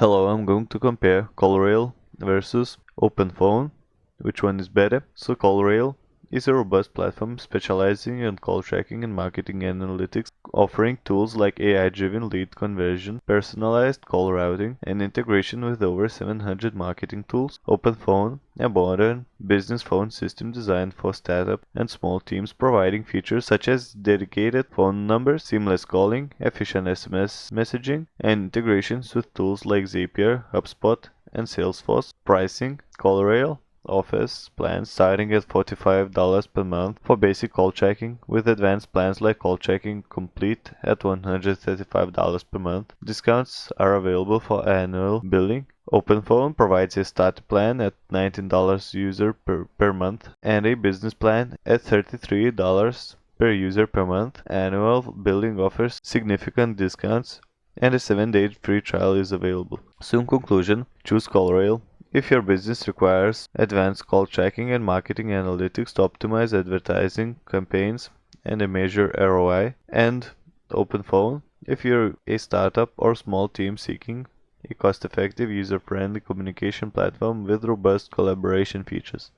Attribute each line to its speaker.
Speaker 1: Hello, I'm going to compare CallRail versus OpenPhone. Which one is better? So CallRail is a robust platform specializing in call tracking and marketing analytics, offering tools like AI-driven lead conversion, personalized call routing, and integration with over 700 marketing tools. OpenPhone, a modern business phone system designed for startup and small teams, providing features such as dedicated phone numbers, seamless calling, efficient SMS messaging, and integrations with tools like Zapier, HubSpot, and Salesforce. Pricing: CallRail offers plans starting at $45 per month for basic call tracking, with advanced plans like call tracking complete at $135 per month. Discounts are available for annual billing. OpenPhone provides a starter plan at $19 user per month and a business plan at $33 per user per month. Annual billing offers significant discounts and a 7-day free trial is available. So in conclusion, choose CallRail if your business requires advanced call tracking and marketing analytics to optimize advertising campaigns and measure ROI, and OpenPhone if you're a startup or small team seeking a cost-effective, user-friendly communication platform with robust collaboration features.